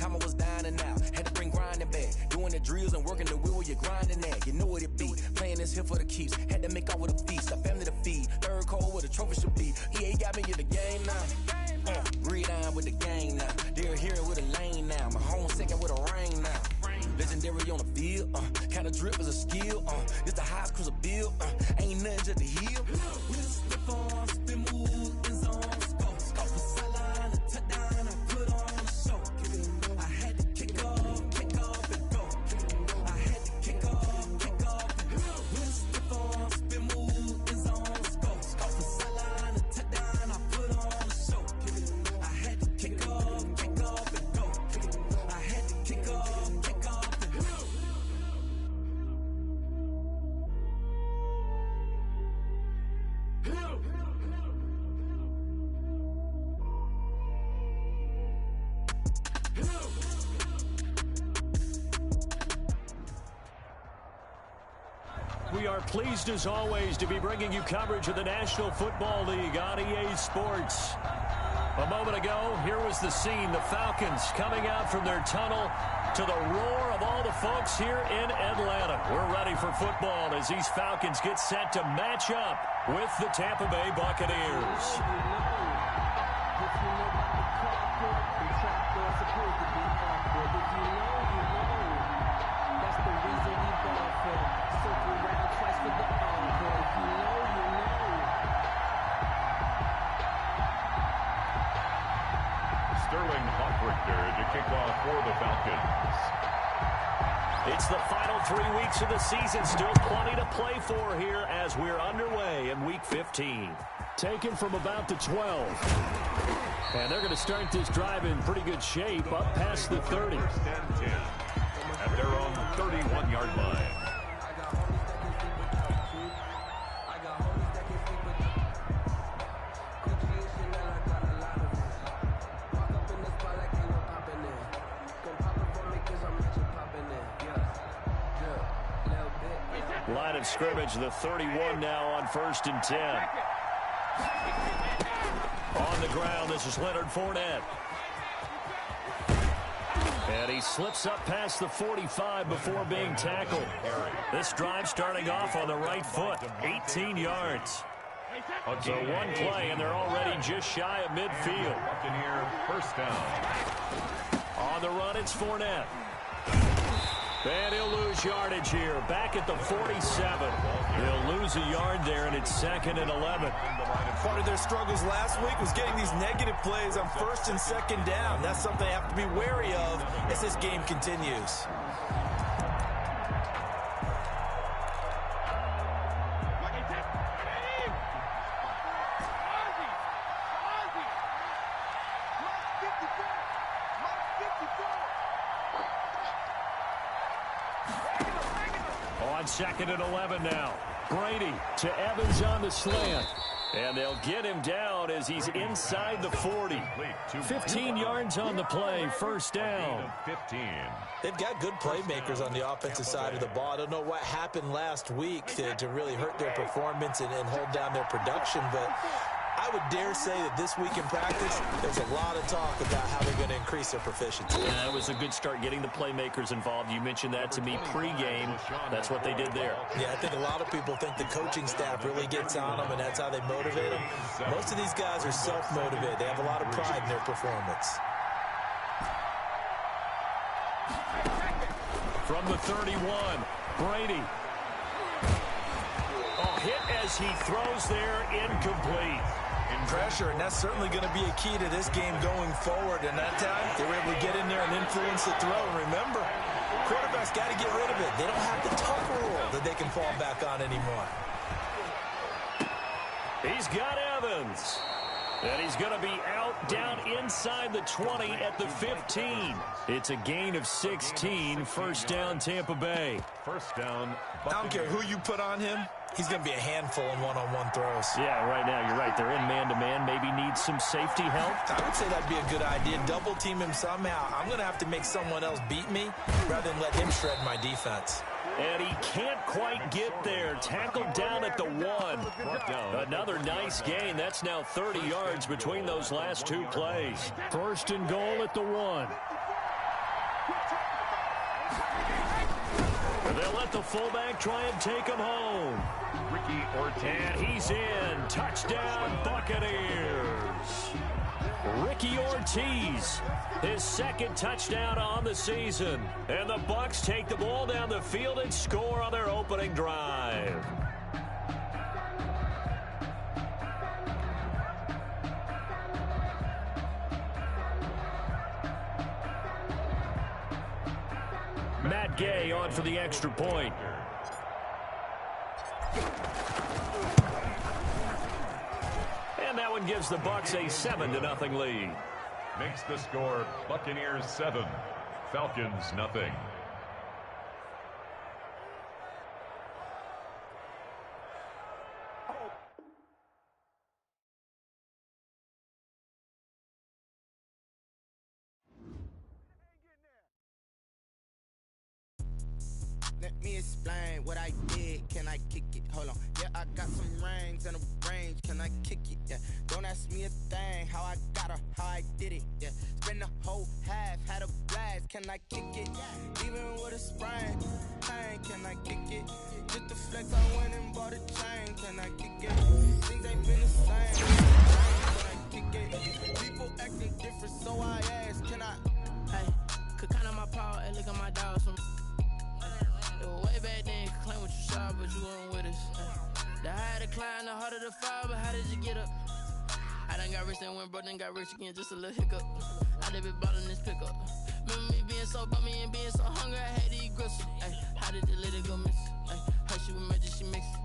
time I was dining out. Had to bring grinding back. Doing the drills and working the wheel where you're grinding at. You know what it be. Playing this here for the keeps. Had to make out with a feast. A family to feed. Third cold where the trophy should be. EA got me in the game now. Read on with the gang now. They're hearing with a lane now. My home second with a rain now. Legendary on the field. Kind of drip is a skill. It's the highest cruiser bill. Ain't nothing just to heal. Whisper for spin move in zone. Scope for sideline. A touchdown. I put on a show. I had to kick off and go. I had to kick off and go. Whisper for spin move in zone. Scope for sideline. A touchdown. I put on a show. I had to kick off and go. I had to kick off and go. We are pleased as always to be bringing you coverage of the National Football League on EA Sports. A moment ago, here was the scene. The Falcons coming out from their tunnel to the roar of all the folks here in Atlanta. We're ready for football as these Falcons get set to match up with the Tampa Bay Buccaneers. To kick off for the Falcons. It's the final 3 weeks of the season. Still plenty to play for here as we're underway in Week 15. Taken from about the 12. And they're going to start this drive in pretty good shape up past the 30. First and 10 at their own 31-yard line. Line of scrimmage, the 31 now on 1st and 10. On the ground, this is Leonard Fournette. And he slips up past the 45 before being tackled. This drive starting off on the right foot, 18 yards. So one play, and they're already just shy of midfield. Buccaneer first down. On the run, it's Fournette. And he'll lose yardage here. Back at the 47. They'll lose a yard there, and it's 2nd and 11. Part of their struggles last week was getting these negative plays on 1st and 2nd down. That's something they have to be wary of as this game continues. On 2nd and 11 now. Brady to Evans on the slant. And they'll get him down as he's inside the 40. 15 yards on the play, first down. 15. They've got good playmakers on the offensive side of the ball. I don't know what happened last week to really hurt their performance and hold down their production, but I would dare say that this week in practice, there's a lot of talk about how they're going to increase their proficiency. Yeah, that was a good start getting the playmakers involved. You mentioned that to me pregame. That's what they did there. Yeah, I think a lot of people think the coaching staff really gets on them, and that's how they motivate them. Most of these guys are self-motivated. They have a lot of pride in their performance. From the 31, Brady. Oh, hit as he throws there, incomplete. Pressure, and that's certainly going to be a key to this game going forward. And that time, they were able to get in there and influence the throw. And remember, quarterbacks got to get rid of it. They don't have the tuck rule that they can fall back on anymore. He's got Evans. And he's going to be out down inside the 20 at the 15. It's a gain of 16. First down, Tampa Bay. First down. I don't care who you put on him. He's going to be a handful in one-on-one throws. Yeah, right now, you're right. They're in man-to-man. Maybe need some safety help. I would say that'd be a good idea. Double team him somehow. I'm going to have to make someone else beat me rather than let him shred my defense. And he can't quite get there. Tackled down at the 1. Another nice gain. That's now 30 yards between those last two plays. First and goal at the 1. They'll let the fullback try and take him home. Ricky Ortiz. And he's in. Touchdown, Buccaneers. Ricky Ortiz, his second touchdown on the season. And the Bucs take the ball down the field and score on their opening drive. Matt Gay on for the extra point. And that one gives the Bucs a 7-0 lead. Makes the score Buccaneers 7, Falcons nothing. Let me explain what I did. Can I kick it? Hold on. Yeah, I got some rings and a range. Can I kick it? Yeah. Don't ask me a thing. How I got her, how I did it. Yeah. Spend the whole half, had a blast. Can I kick it? Even with a sprain. Pain, can I kick it? Just the flex, I went and bought a chain. Can I kick it? Things ain't been the same. Can I kick it? People acting different, so I ask, can I? Hey, could count on my power and look at my dogs. Way back then, could claim what you saw, but you weren't with us. The higher the climb, the harder the fall, but how did you get up? I done got rich and went broke, then got rich again, just a little hiccup. I done been ballin' this pickup. Remember me being so bummy and being so hungry, I had to eat gristle. How did the lady go miss? Her she was magic, she mixed.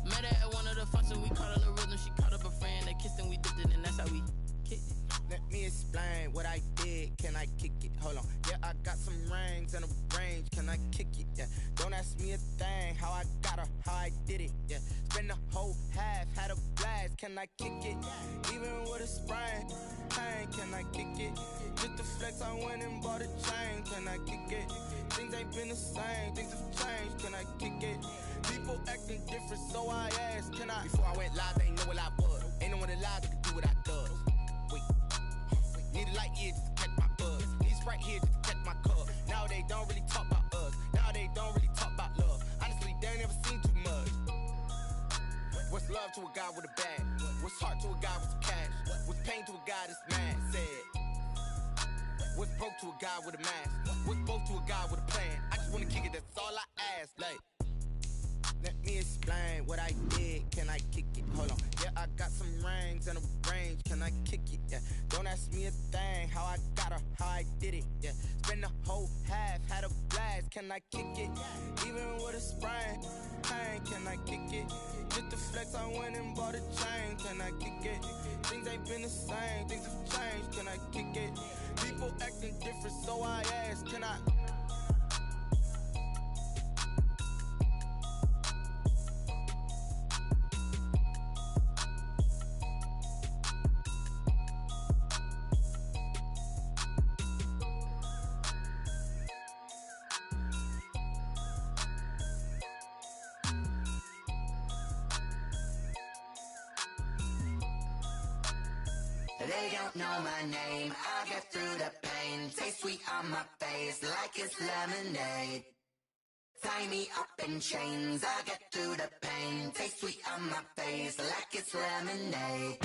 Met her at one of the functions, we caught her the rhythm, she caught up a friend, they kissed and we dipped it, and that's how we kicked it. Let me explain what I did. Can I kick it? Hold on. Yeah, I got some rings and a range. Can I kick it? Yeah. Don't ask me a thing. How I got her, how I did it. Yeah. Spend the whole half, had a blast. Can I kick it? Even with a sprain. Pain, can I kick it? Just the flex, I went and bought a chain. Can I kick it? Things ain't been the same. Things have changed. Can I kick it? People acting different, so I asked, can I? Before I went live, they ain't know what I was. Ain't no one alive that could do what I does. Wait. Need a light here just to catch my buzz. Need Sprite here just to catch my cup. Now they don't really talk about us. Now they don't really talk about love. Honestly, they ain't never seen too much. What's love to a guy with a bag? What's heart to a guy with some cash? What's pain to a guy that's mad? Said. What's broke to a guy with a mask? What's both to a guy with a plan? I just wanna kick it, that's all I ask. Like, let me explain what I did. Can I kick it? Hold on. Yeah, I got some rings and a range. Can I kick it? Yeah. Don't ask me a thing. How I got her, how I did it. Yeah. Spend the whole half, had a blast. Can I kick it? Even with a sprain. Pain, can I kick it? Just the flex, I went and bought a chain. Can I kick it? Things ain't been the same. Things have changed. Can I kick it? People acting different, so I ask, can I? They don't know my name, I'll get through the pain. Taste sweet on my face like it's lemonade. Tie me up in chains, I'll get through the pain. Taste sweet on my face like it's lemonade.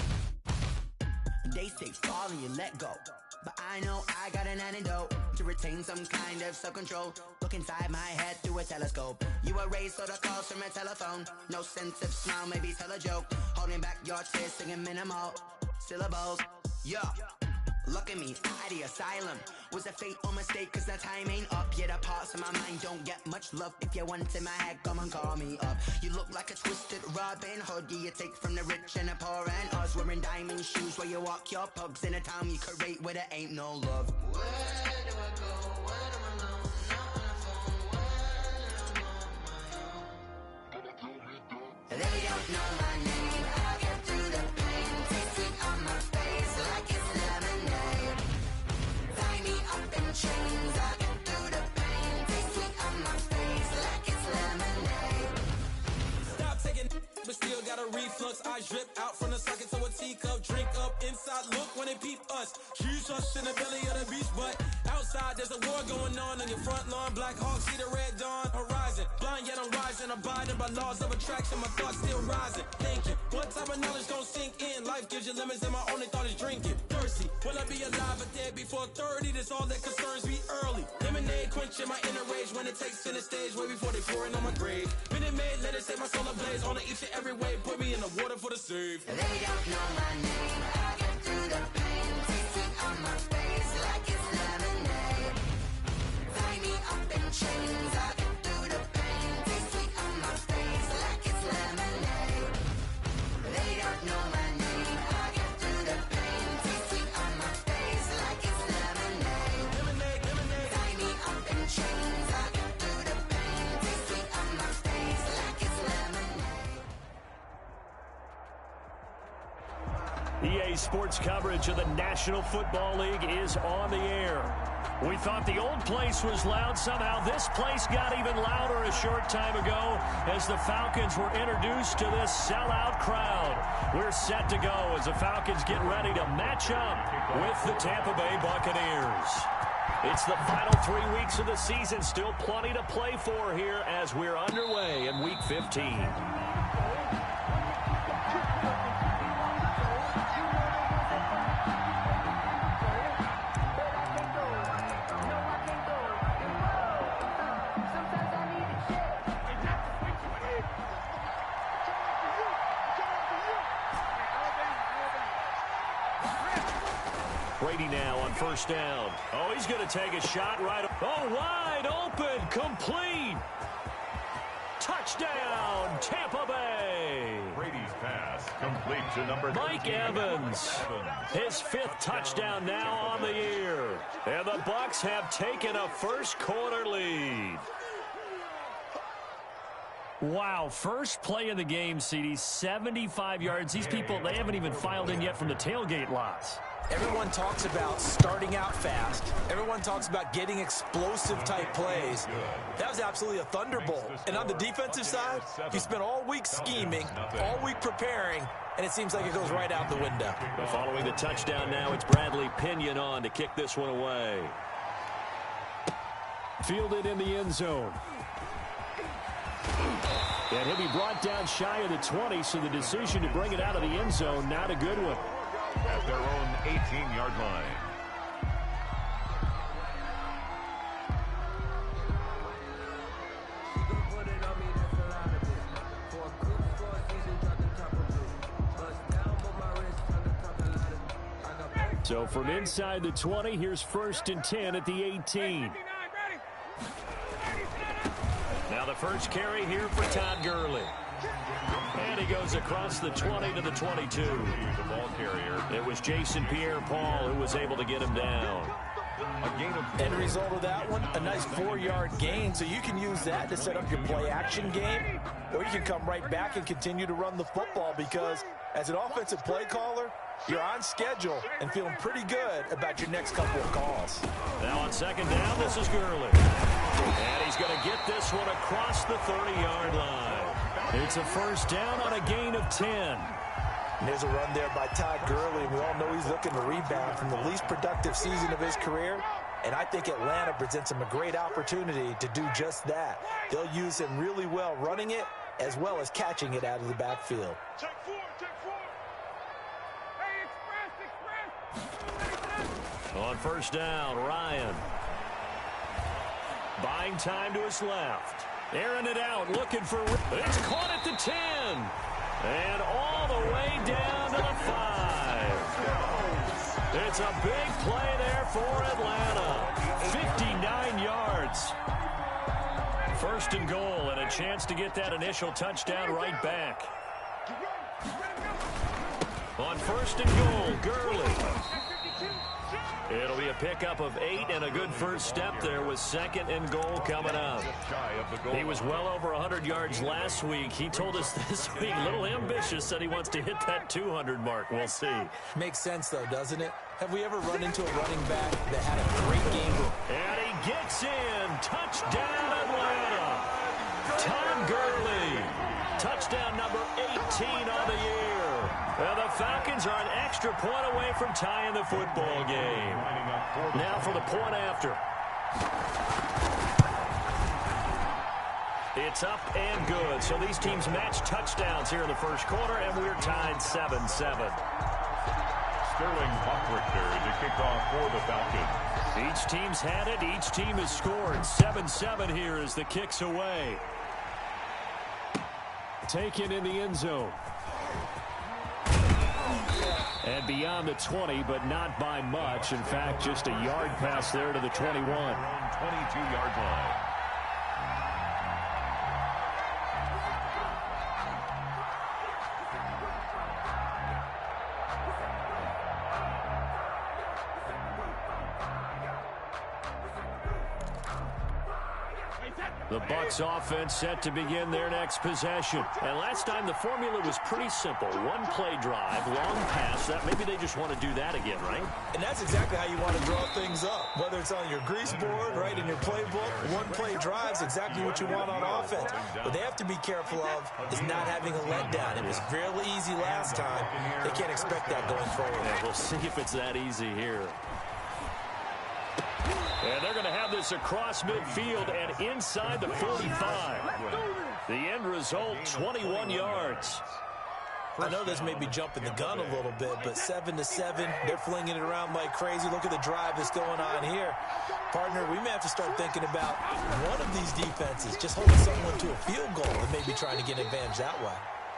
They say fall and you let go, but I know I got an antidote to retain some kind of self-control. Look inside my head through a telescope. You erase all the calls from a telephone. No sense of smile, maybe tell a joke. Holding back your tears, singing minimal syllables. Yeah, look at me, at the asylum. Was a fate or mistake, cause the time ain't up. Yet the parts of my mind don't get much love. If you want in my head, come and call me up. You look like a twisted Robin Hood. You take from the rich and the poor and us. Wearing diamond shoes where you walk your pugs in a town you create where there ain't no love. Where do I go? Where do I know? Not on the phone. Where am I on my own? They don't know my name. I'll get through the pain. Taste sweet on my face like it's lemonade. Tie me up in chains. I'll get through the pain. Taste sweet on my face like it's lemonade. Stop taking, but still got a reflux. I drip out from the socket to a teacup. Drink up inside. Look when they peep us. Choose us in the belly of the beach, but outside. outside, there's a war going on your front lawn. Black Hawks see the red dawn horizon. Blind yet I'm rising, abiding by laws of attraction. My thoughts still rising. Thinking, what type of knowledge gon' sink in? Life gives you limits, and my only thought is drinking. Thirsty, will I be alive or dead before 30? That's all that concerns me early. Lemonade quenching my inner rage when it takes center stage, way before they pouring on my grave. Minute Maid, let it set my soul ablaze. On each and every way, put me in the water for the save. They don't know my name. I get through the pain, tasting on my face like it's lemonade. Tie me up in chains. I get through the pain, tasting on my face like it's lemonade. They don't know my name. I get through the pain, tasting on my face like it's lemonade. Tie me up in chains. I get through the pain, tasting on my face like it's lemonade. EA Sports coverage of the National Football League is on the air. We thought the old place was loud. Somehow this place got even louder a short time ago as the Falcons were introduced to this sellout crowd. We're set to go as the Falcons get ready to match up with the Tampa Bay Buccaneers. It's the final 3 weeks of the season. Still plenty to play for here as we're underway in Week 15. Brady now on first down. Oh, he's going to take a shot right. Oh, wide open, complete. Touchdown, Tampa Bay. Brady's pass complete to number Mike 13, Evans. His 5th touchdown now on the year. And the Bucs have taken a first quarter lead. Wow, first play of the game, CD, 75 yards. These people, they haven't even filed in yet from the tailgate lots. Everyone talks about starting out fast. Everyone talks about getting explosive-type plays. That was absolutely a thunderbolt. And on the defensive side, you spent all week scheming, all week preparing, and it seems like it goes right out the window. Following the touchdown now, it's Bradley Pinion on to kick this one away. Fielded in the end zone. And he'll be brought down shy of the 20, so the decision to bring it out of the end zone, not a good one. At their own 18-yard line. So from inside the 20, here's 1st and 10 at the 18. Now the first carry here for Todd Gurley. And he goes across the 20 to the 22. The ball carrier. It was Jason Pierre-Paul who was able to get him down. A gain of End result of that one, a nice 4-yard gain. So you can use that to set up your play-action game, or you can come right back and continue to run the football because as an offensive play caller, you're on schedule and feeling pretty good about your next couple of calls. Now on second down, this is Gurley. And he's going to get this one across the 30-yard line. It's a first down on a gain of 10. And there's a run there by Todd Gurley. We all know he's looking to rebound from the least productive season of his career. And I think Atlanta presents him a great opportunity to do just that. They'll use him really well running it as well as catching it out of the backfield. On first down, Ryan. Buying time to his left. Airing it out, looking for... It's caught at the 10. And all the way down to the 5. It's a big play there for Atlanta. 59 yards. First and goal, and a chance to get that initial touchdown right back. On first and goal, Gurley. It'll be a pickup of 8 and a good first step there with second and goal coming up. He was well over 100 yards last week. He told us this week, a little ambitious, said he wants to hit that 200 mark. We'll see. Makes sense, though, doesn't it? Have we ever run into a running back that had a great game? And he gets in. Touchdown, Atlanta. Todd Gurley. Touchdown number 18 on the year. Well, the Falcons are an extra point away from tying the football game. Now for the point after. It's up and good. So these teams match touchdowns here in the first quarter, and we're tied 7-7. Sterling Buckrichter to kick off for the Falcons. Each team's had it. Each team has scored. 7-7 here as the kick's away. Taken in the end zone. And beyond the 20, but not by much. In fact, just a yard pass there to the 21. 22-yard line. The Bucs offense set to begin their next possession. And last time the formula was pretty simple. One play drive, long pass. Maybe they just want to do that again, right? And that's exactly how you want to draw things up. Whether it's on your grease board, right, in your playbook, one play drive is exactly what you want on offense. What they have to be careful of is not having a letdown. It was fairly easy last time. They can't expect that going forward. Yeah, we'll see if it's that easy here. And they're going to have this across midfield and inside the 45. The end result, 21 yards. I know this may be jumping the gun a little bit, but 7-7, they're flinging it around like crazy. Look at the drive that's going on here. Partner, we may have to start thinking about one of these defenses just holding someone to a field goal and maybe trying to get an advantage that way.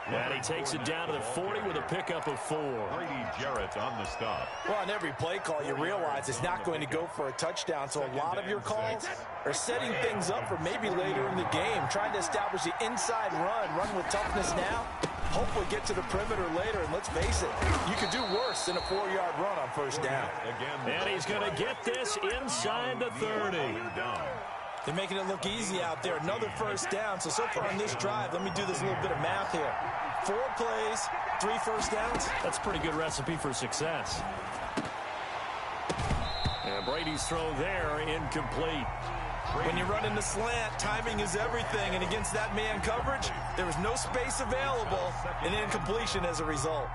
And he takes it down to the 40 with a pickup of 4. Brady Jarrett on the stop. Well, on every play call, you realize it's not going to go for a touchdown, so a lot of your calls are setting things up for maybe later in the game, trying to establish the inside run with toughness now, hopefully get to the perimeter later, and let's face it, you could do worse than a 4-yard run on first down. And he's going to get this inside the 30. They're making it look easy out there. Another first down. So far on this drive, let me do this little bit of math here. 4 plays, 3 first downs. That's a pretty good recipe for success. And Brady's throw there, incomplete. When you run in the slant, timing is everything. And against that man coverage, there was no space available, and incompletion as a result.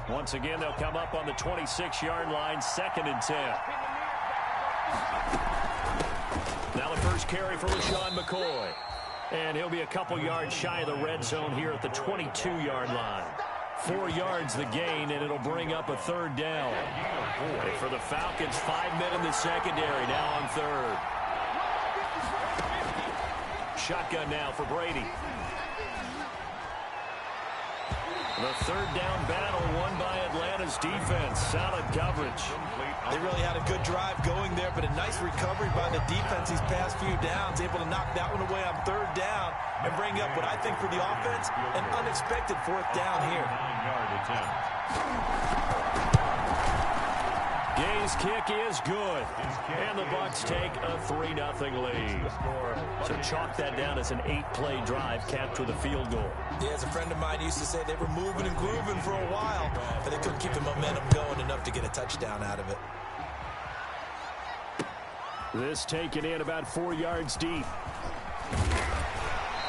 Once again, they'll come up on the 26-yard line, 2nd and 10. Now the first carry for LaShawn McCoy. And he'll be a couple yards shy of the red zone here at the 22-yard line. 4 yards the gain, and it'll bring up a 3rd down. And for the Falcons, 5 men in the secondary, now on 3rd. Shotgun now for Brady. The 3rd down battle won by Atlanta's defense. Solid coverage. They really had a good drive going there, but a nice recovery by the defense these past few downs. Able to knock that one away on 3rd down and bring up what I think for the offense, an unexpected 4th down here. 9-yard attempt. Gay's kick is good. And the Bucs take a 3-0 lead. So chalk that down as an 8-play drive capped with a field goal. Yeah, as a friend of mine used to say, they were moving and grooving for a while, but they couldn't keep the momentum going enough to get a touchdown out of it. This taken in about 4 yards deep.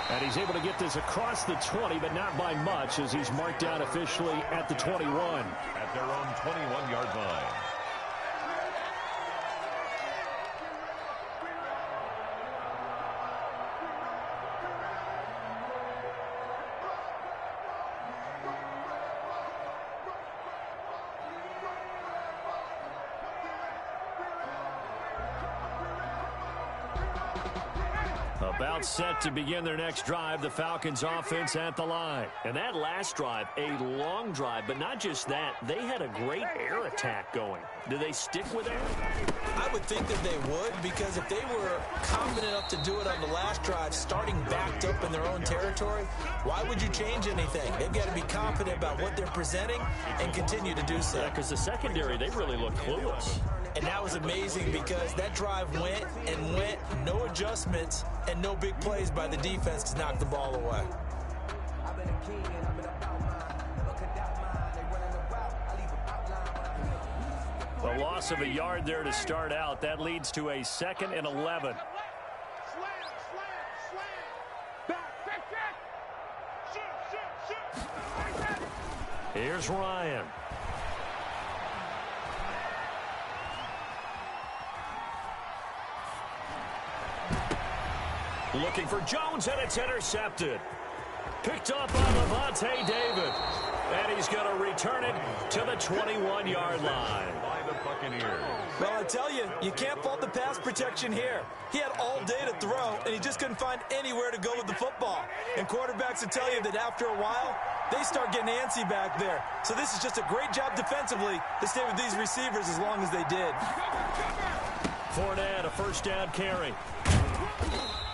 And he's able to get this across the 20, but not by much, as he's marked down officially at the 21. At their own 21-yard line. About set to begin their next drive, the Falcons offense at the line. And that last drive, a long drive, but not just that, they had a great air attack going. Do they stick with that? I would think that they would, because if they were confident enough to do it on the last drive, starting backed up in their own territory, why would you change anything? They've got to be confident about what they're presenting and continue to do so. Yeah, because the secondary, they really look clueless. And that was amazing because that drive went and went, no adjustments, and no big plays by the defense to knock the ball away. The loss of a yard there to start out. That leads to a 2nd and 11. Here's Ryan. Looking for Jones, and it's intercepted. Picked up by Levante David. And he's going to return it to the 21-yard line. By the Buccaneers. Well, I tell you, you can't fault the pass protection here. He had all day to throw, and he just couldn't find anywhere to go with the football. And quarterbacks will tell you that after a while, they start getting antsy back there. So this is just a great job defensively to stay with these receivers as long as they did. Fournette, a first down carry.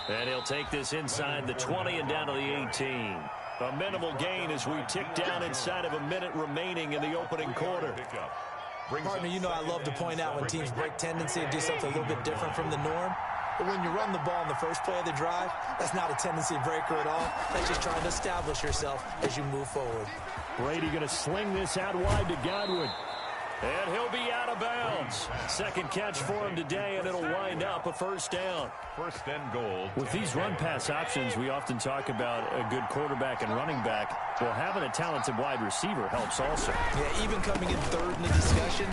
And he'll take this inside the 20 and down to the 18. A minimal gain as we tick down inside of a minute remaining in the opening quarter. Partner, you know I love to point out when teams break tendency and do something a little bit different from the norm. But when you run the ball in the first play of the drive, that's not a tendency breaker at all. That's just trying to establish yourself as you move forward. Brady going to sling this out wide to Godwin. And he'll be out of bounds. Second catch for him today, and it'll wind up a first down. First and goal. With these run-pass options, we often talk about a good quarterback and running back. Well, having a talented wide receiver helps also. Yeah, even coming in third in the discussion,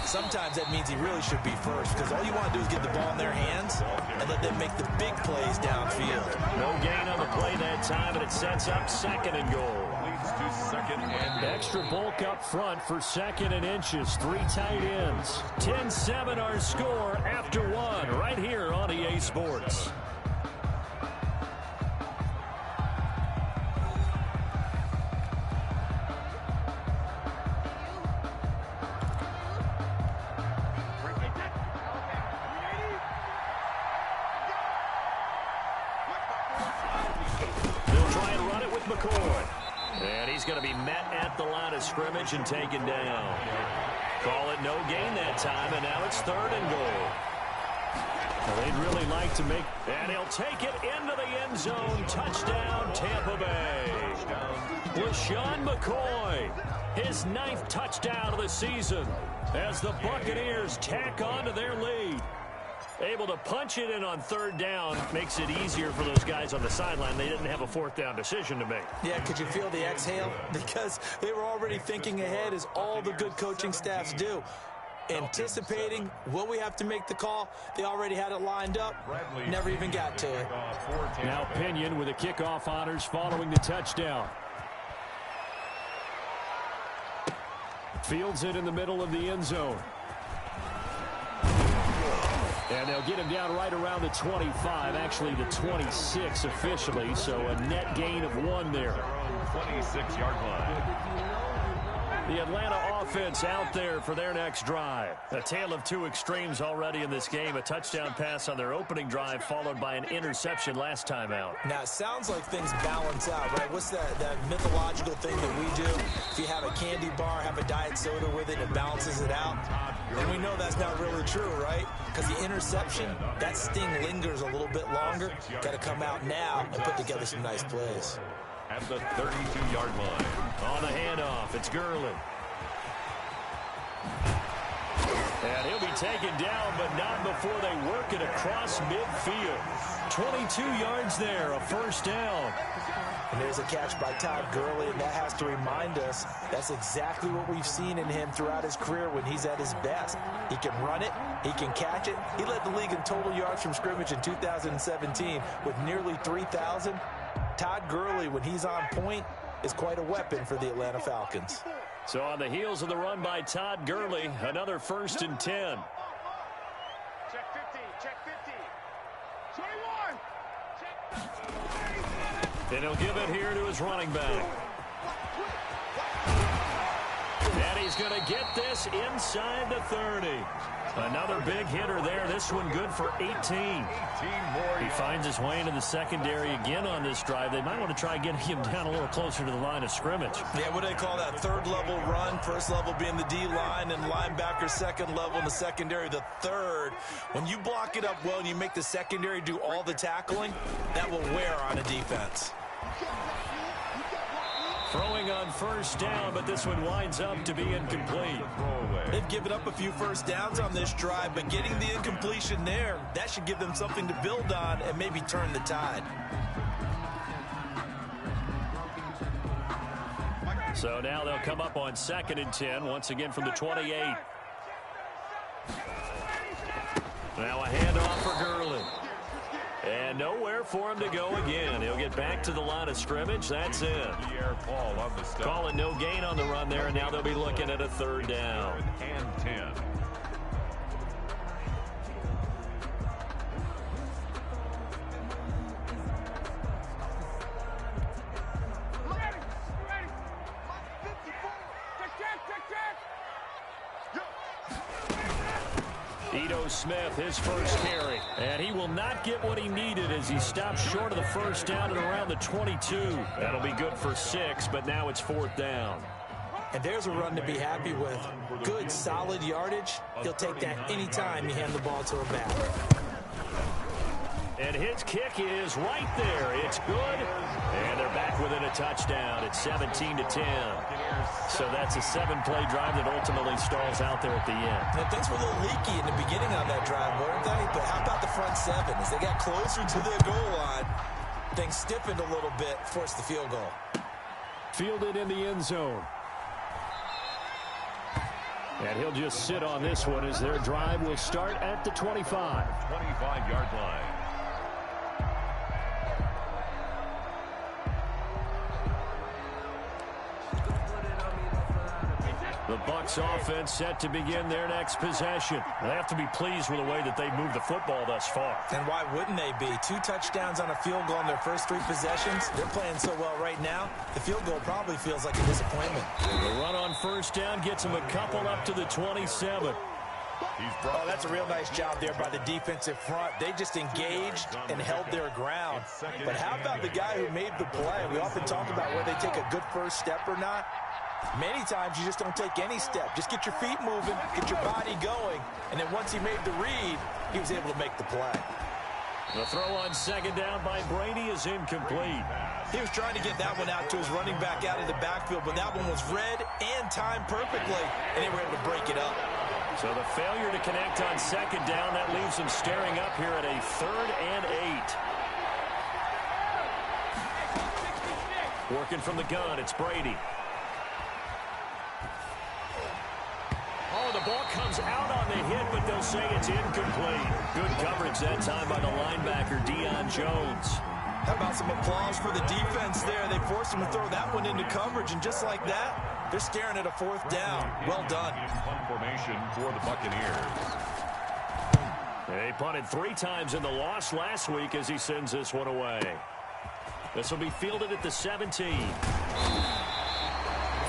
sometimes that means he really should be first, because all you want to do is get the ball in their hands and let them make the big plays downfield. No gain on the play that time, and it sets up 2nd and goal. To 2nd and goal. Extra bulk up front for 2nd and inches. 3 tight ends. 10-7 our score after 1 right here on EA Sports. They'll try and run it with McCoy. And he's going to be met at the line of scrimmage and taken down. Call it no gain that time, and now it's 3rd and goal. Well, they'd really like to make, and he'll take it into the end zone. Touchdown, Tampa Bay. LaShawn McCoy, his 9th touchdown of the season as the Buccaneers tack on to their lead. Able to punch it in on 3rd down makes it easier for those guys on the sideline. They didn't have a 4th down decision to make. Yeah, could you feel the exhale? Because they were already thinking ahead, as all the good coaching staffs do. Anticipating, will we have to make the call? They already had it lined up. Never even got to it. Now Pinion with the kickoff honors following the touchdown. Fields it in the middle of the end zone. And they'll get him down right around the 25, actually the 26 officially, so a net gain of 1 there. 26-yard line. The Atlanta offense out there for their next drive. A tale of 2 extremes already in this game. A touchdown pass on their opening drive followed by an interception last time out. Now, it sounds like things balance out, right? What's that mythological thing that we do? If you have a candy bar, have a diet soda with it, it balances it out. And we know that's not really true, right? Because the interception, that sting lingers a little bit longer. Got to come out now and put together some nice plays. At the 32-yard line. On the handoff, it's Gurley. And he'll be taken down, but not before they work it across midfield. 22 yards there, a first down. And there's a catch by Todd Gurley, and that has to remind us that's exactly what we've seen in him throughout his career when he's at his best. He can run it, he can catch it. He led the league in total yards from scrimmage in 2017 with nearly 3,000. Todd Gurley, when he's on point, is quite a weapon for the Atlanta Falcons. So on the heels of the run by Todd Gurley, another 1st and 10. Check 50, check 50. 21. And he'll give it here to his running back. And he's going to get this inside the 30. Another big hitter there. This one good for 18. He finds his way into the secondary again on this drive. They might want to try getting him down a little closer to the line of scrimmage. Yeah, what do they call that? Third level run. First level being the D-line and linebacker. Second level in the secondary, the third. When you block it up well and you make the secondary do all the tackling, that will wear on a defense. Throwing on first down, but this one winds up to be incomplete. They've given up a few first downs on this drive, but getting the incompletion there, that should give them something to build on and maybe turn the tide. So now they'll come up on 2nd and 10, once again from the 28. Now a handoff for Gurley. And nowhere for him to go again. He'll get back to the line of scrimmage. That's it. Calling no gain on the run there, and now they'll be looking at a 3rd down. And 10. Smith, his first carry. And he will not get what he needed as he stops short of the first down at around the 22. That'll be good for 6, but now it's 4th down. And there's a run to be happy with. Good, solid yardage. He'll take that anytime you hand the ball to him back. And his kick is right there. It's good. And they're back within a touchdown. It's 17-10. So that's a 7-play drive that ultimately stalls out there at the end. And things were a little leaky in the beginning on that drive, weren't they? But how about the front 7? As they got closer to their goal line, things stiffened a little bit, forced the field goal. Fielded in the end zone. And he'll just sit on this one as their drive will start at the 25. 25-yard line. The Bucs offense set to begin their next possession. They have to be pleased with the way that they've moved the football thus far. And why wouldn't they be? 2 touchdowns on a field goal in their first 3 possessions. They're playing so well right now, the field goal probably feels like a disappointment. The run on first down gets them a couple up to the 27. Oh, that's a real nice job there by the defensive front. They just engaged and held their ground. But how about the guy who made the play? We often talk about whether they take a good first step or not. Many times you just don't take any step. Just get your feet moving, get your body going, and then once he made the read, he was able to make the play. The throw on second down by Brady is incomplete. He was trying to get that one out to his running back out of the backfield, but that one was read and timed perfectly, and they were able to break it up. So the failure to connect on second down, that leaves them staring up here at a 3rd and 8. Working from the gun, it's Brady. Oh, the ball comes out on the hit, but they'll say it's incomplete. Good coverage that time by the linebacker, Deion Jones. How about some applause for the defense there? They forced him to throw that one into coverage, and just like that, they're staring at a 4th down. Well done. Punt formation for the Buccaneers. They punted 3 times in the loss last week as he sends this one away. This will be fielded at the 17.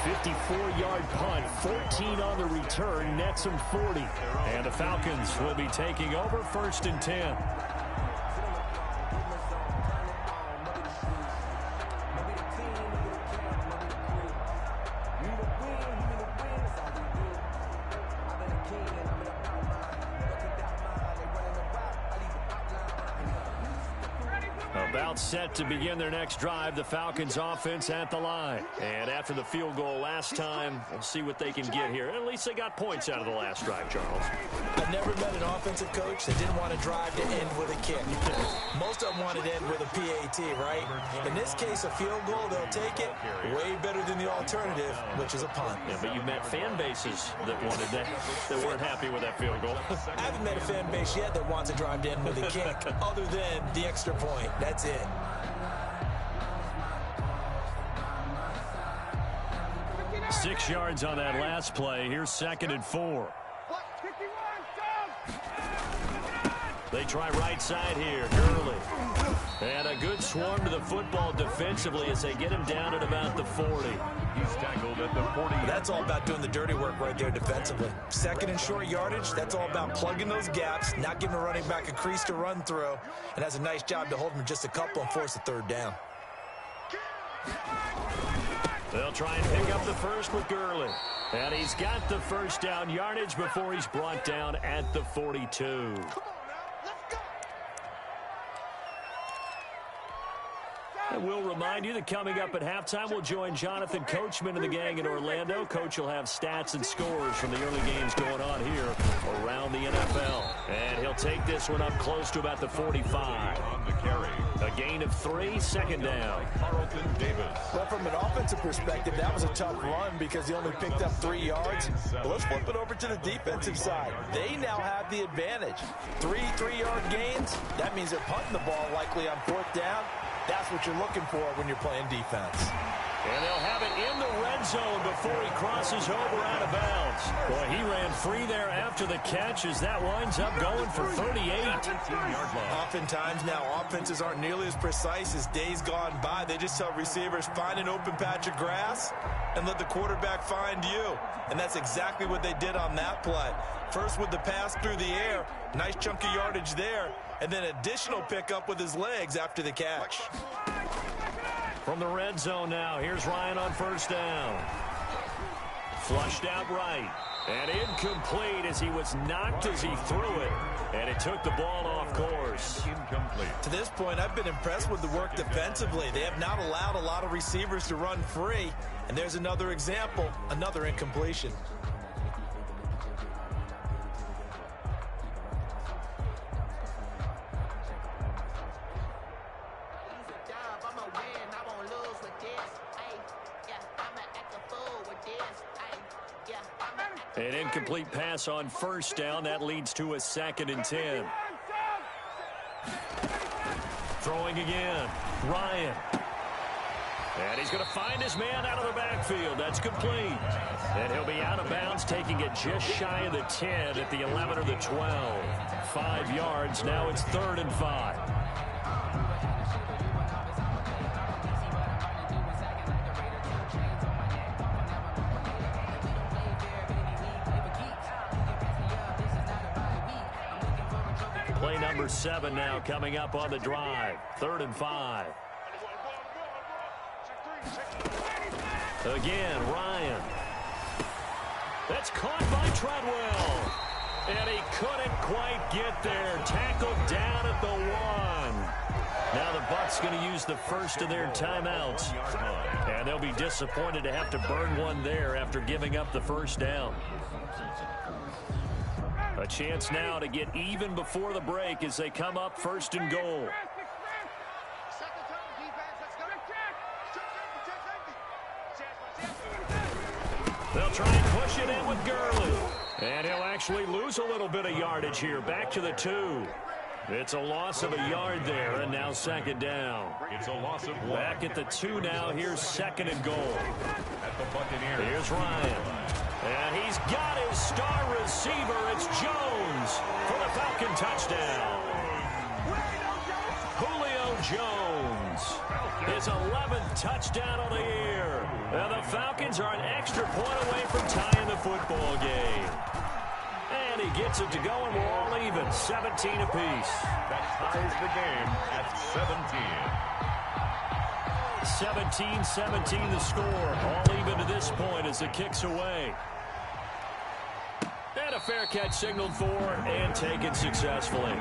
54-yard punt, 14 on the return, nets them 40. And the Falcons will be taking over 1st and 10. About set to begin their next drive, the Falcons offense at the line. And after the field goal last time, we'll see what they can get here. At least they got points out of the last drive, Charles. I've never met an offensive coach that didn't want to drive to end with a kick. Most of them wanted to end with a PAT, right? In this case, a field goal, they'll take it. Way better than the alternative, which is a punt. Yeah, but you met fan bases that wanted that weren't happy with that field goal. I haven't met a fan base yet that wants to drive to end with a kick, other than the extra point. That's it. 6 yards on that last play. Here's 2nd and 4. They try right side here. Gurley. And a good swarm to the football defensively as they get him down at about the 40. He's tackled at the 40. That's all about doing the dirty work right there defensively. Second and short yardage, that's all about plugging those gaps, not giving a running back a crease to run through, and has a nice job to hold him just a couple and force a third down. They'll try and pick up the first with Gurley. And he's got the first down yardage before he's brought down at the 42. And we'll remind you that coming up at halftime, we'll join Jonathan Coachman and the gang in Orlando. Coach will have stats and scores from the early games going on here around the NFL. And he'll take this one up close to about the 45. On the carry. A gain of 3, second down. Carlton Davis. Well, from an offensive perspective, that was a tough run because he only picked up 3 yards. But let's flip it over to the defensive side. They now have the advantage. 3 3-yard gains. That means they're punting the ball likely on 4th down. That's what you're looking for when you're playing defense. And they'll have it in the red zone before he crosses over out of bounds. Boy, he ran free there after the catch as that winds up going for 38. Oftentimes now offenses aren't nearly as precise as days gone by. They just tell receivers, find an open patch of grass and let the quarterback find you. And that's exactly what they did on that play. First with the pass through the air, nice chunk of yardage there, and then additional pickup with his legs after the catch. From the red zone now, here's Ryan on first down. Flushed out right. And incomplete as he was knocked as he threw it. And it took the ball off course. Incomplete. To this point, I've been impressed with the work defensively. They have not allowed a lot of receivers to run free. And there's another example, another incompletion. An incomplete pass on first down. That leads to a 2nd and 10. Throwing again. Ryan. And he's going to find his man out of the backfield. That's complete. And he'll be out of bounds, taking it just shy of the 10 at the 11 or the 12. 5 yards. Now it's 3rd and 5. Play number 7 now coming up on the drive. 3rd and 5. Again, Ryan. That's caught by Treadwell. And he couldn't quite get there. Tackled down at the 1. Now the Bucs going to use the first of their timeouts. And they'll be disappointed to have to burn one there after giving up the first down. A chance now to get even before the break as they come up 1st and goal. They'll try and push it in with Gurley. And he'll actually lose a little bit of yardage here. Back to the 2. It's a loss of a yard there, and now 2nd down. It's a loss of 1. Back at the 2 now. Here's 2nd and goal. At the Buccaneers. Here's Ryan. And he's got his star receiver. It's Jones for the Falcon touchdown. Julio Jones. His 11th touchdown of the year. And the Falcons are an extra point away from tying the football game. And he gets it to go, and we're all even. 17 apiece. That ties the game at 17. 17-17 the score. All even to this point as the kick's away. And a fair catch signaled for and taken successfully.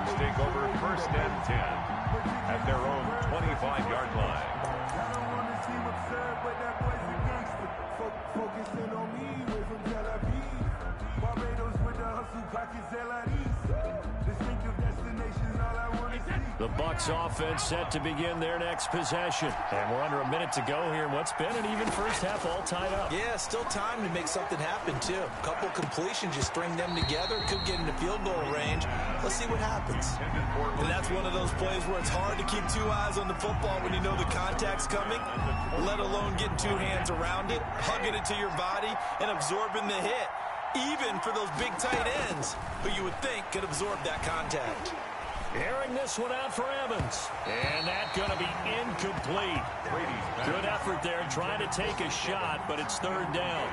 Bucs take over 1st and 10 at their own 25-yard line. I don't want to seem absurd, but that boy's a gangster. Focusing on me, way from Tel Aviv. Barbados with the hustle, pockets LIDs. Distinctive destinations, all I want to see. The Bucs offense set to begin their next possession. And we're under a minute to go here in what's been an even first half, all tied up. Yeah, still time to make something happen, too. A couple completions, you string them together, could get into field goal range. Let's see what happens. And that's one of those plays where it's hard to keep two eyes on the football when you know the contact's coming, let alone getting two hands around it, hugging it to your body, and absorbing the hit. Even for those big tight ends, who you would think could absorb that contact. Airing this one out for Evans. And that's going to be incomplete. Good effort there trying to take a shot, but it's 3rd down.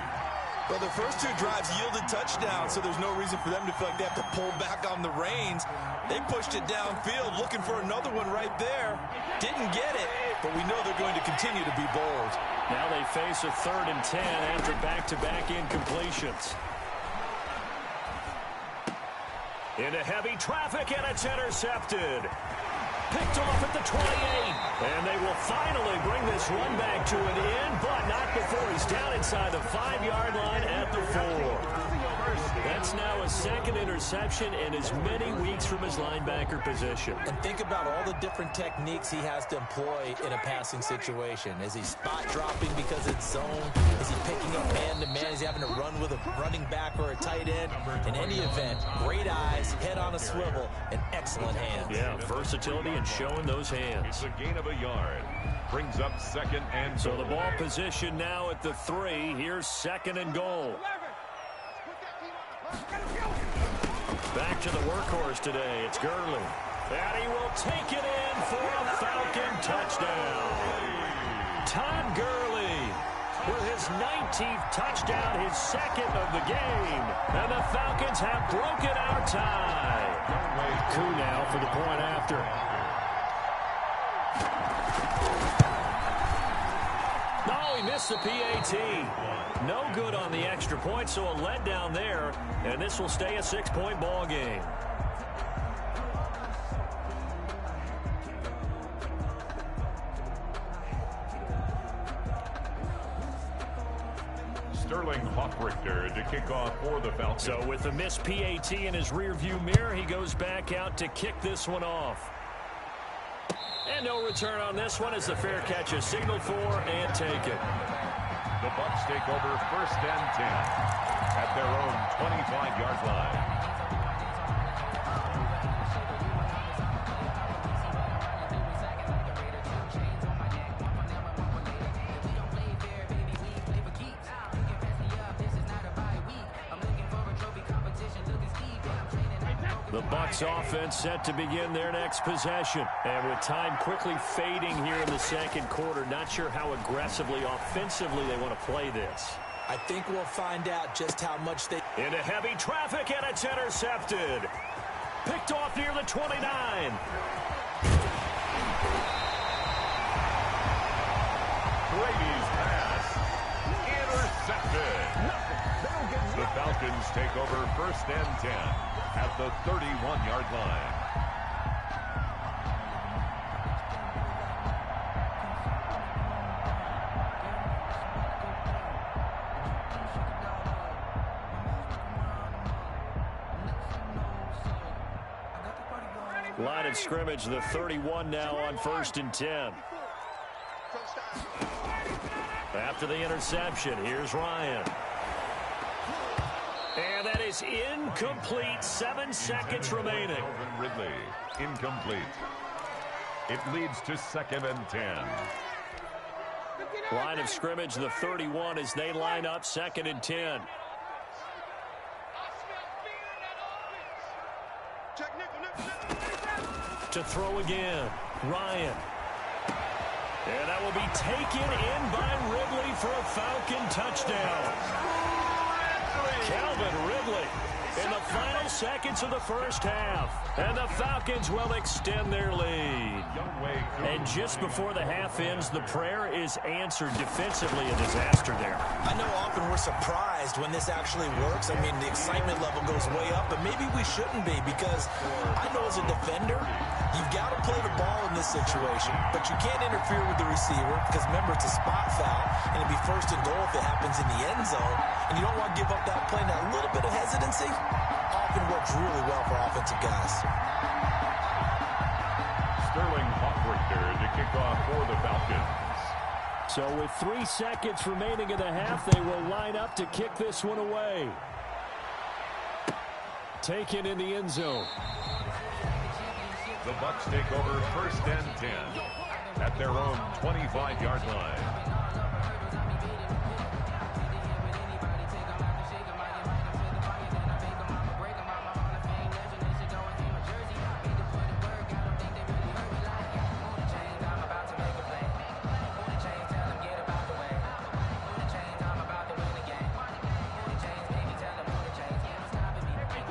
Well, the first 2 drives yielded touchdowns, so there's no reason for them to feel like they have to pull back on the reins. They pushed it downfield, looking for another one right there. Didn't get it, but we know they're going to continue to be bold. Now they face a 3rd and 10 after back-to-back incompletions. Into heavy traffic, and it's intercepted. Picked off at the 28. And they will finally bring this run back to an end, but not before he's down inside the 5-yard line at the 4. That's now a 2nd interception in as many weeks from his linebacker position. And think about all the different techniques he has to employ in a passing situation. Is he spot dropping because it's zone? Is he picking up man-to-man? Is he having to run with a running back or a tight end? In any event, great eyes, head on a swivel, and excellent hands. Yeah, versatility and showing those hands. It's a gain of a yard. Brings up 2nd and goal. So the ball position now at the 3. Here's 2nd and goal. Back to the workhorse today. It's Gurley. And he will take it in for a Falcon touchdown. Todd Gurley with his 19th touchdown, his 2nd of the game. And the Falcons have broken our tie. Coup now for the point after. No, he missed the PAT. No good on the extra point, so a letdown there, and this will stay a 6-point ball game. Sterling Hoffrichter to kick off for the Falcons. So with the missed PAT in his rearview mirror, he goes back out to kick this one off. And no return on this one as the fair catch is signaled for and taken. The Bucs take over 1st and 10 at their own 25-yard line. The Bucs offense set to begin their next possession. And with time quickly fading here in the 2nd quarter, not sure how aggressively, offensively they want to play this. I think we'll find out just how much they... Into heavy traffic, and it's intercepted. Picked off near the 29. Brady's pass. Intercepted. The Falcons take over 1st and 10 at the 31-yard line. Line of scrimmage, the 31 now on 1st and 10. After the interception, here's Ryan. And that is incomplete. 7 seconds remaining. Ridley, incomplete. It leads to 2nd and 10. Line of scrimmage, the 31 as they line up 2nd and 10. To throw again, Ryan. And that will be taken in by Ridley for a Falcon touchdown. Calvin Ridley in the final seconds of the first half. And the Falcons will extend their lead. And just before the half ends, the prayer is answered defensively. A disaster there. I know often we're surprised when this actually works. I mean, the excitement level goes way up, but maybe we shouldn't be, because I know as a defender, you've got to play the ball in this situation, but you can't interfere with the receiver because, remember, it's a spot foul, and it'd be first and goal if it happens in the end zone, and you don't want to give up that play. Now, a little bit of hesitancy often works really well for offensive guys. Sterling Hawkwrichter to kick off for the Falcons. So with 3 seconds remaining in the half, they will line up to kick this one away. Taken in the end zone. The Bucs take over first and 10 at their own 25-yard line.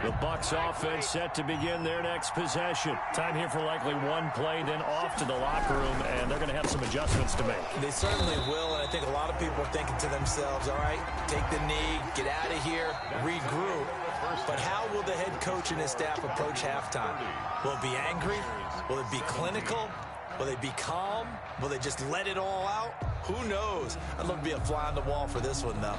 The Bucs offense set to begin their next possession. Time here for likely one play, then off to the locker room, and they're going to have some adjustments to make. They certainly will, and I think a lot of people are thinking to themselves, all right, take the knee, get out of here, regroup. But how will the head coach and his staff approach halftime? Will it be angry? Will it be clinical? Will they be calm? Will they just let it all out? Who knows? I'd love to be a fly on the wall for this one, though.